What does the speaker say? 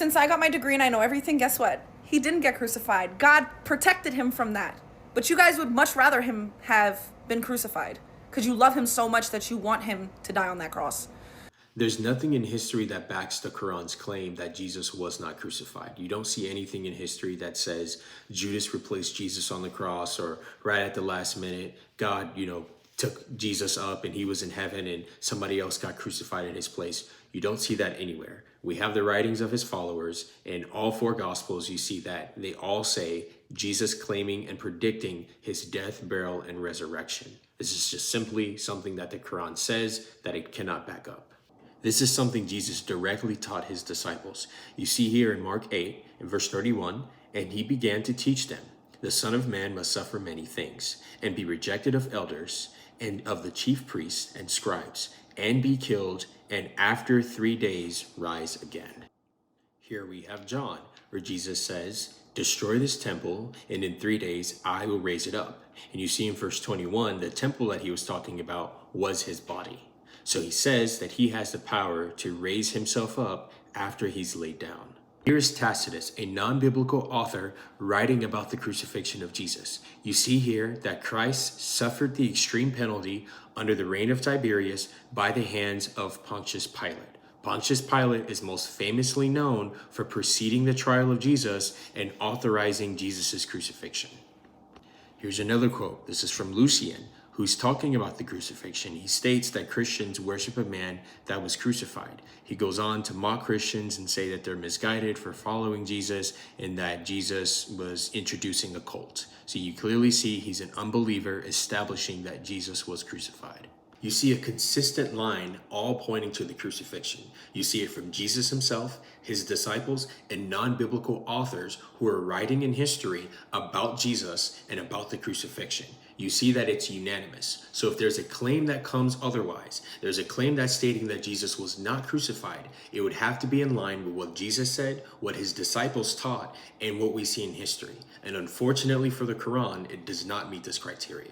since I got my degree and I know everything, guess what? He didn't get crucified. God protected him from that. But you guys would much rather him have been crucified because you love him so much that you want him to die on that cross. There's nothing in history that backs the Quran's claim that Jesus was not crucified. You don't see anything in history that says Judas replaced Jesus on the cross, or right at the last minute, God, took Jesus up and he was in heaven and somebody else got crucified in his place. You don't see that anywhere. We have the writings of his followers. In all four gospels, you see that they all say Jesus claiming and predicting his death, burial, and resurrection. This is just simply something that the Quran says that it cannot back up. This is something Jesus directly taught his disciples. You see here in Mark 8, in verse 31, and he began to teach them, the Son of Man must suffer many things, and be rejected of elders, and of the chief priests and scribes, and be killed, and after 3 days rise again. Here we have John, where Jesus says, destroy this temple, and in 3 days I will raise it up. And you see in verse 21, the temple that he was talking about was his body. So he says that he has the power to raise himself up after he's laid down. Here is Tacitus, a non-biblical author, writing about the crucifixion of Jesus. You see here that Christ suffered the extreme penalty under the reign of Tiberius by the hands of Pontius Pilate. Pontius Pilate is most famously known for preceding the trial of Jesus and authorizing Jesus' crucifixion. Here's another quote. This is from Lucian, who's talking about the crucifixion. He states that Christians worship a man that was crucified. He goes on to mock Christians and say that they're misguided for following Jesus and that Jesus was introducing a cult. So you clearly see he's an unbeliever establishing that Jesus was crucified. You see a consistent line all pointing to the crucifixion. You see it from Jesus himself, his disciples, and non-biblical authors who are writing in history about Jesus and about the crucifixion. You see that it's unanimous. So if there's a claim that comes otherwise, there's a claim that's stating that Jesus was not crucified, it would have to be in line with what Jesus said, what his disciples taught, and what we see in history. And unfortunately for the Quran, it does not meet this criteria.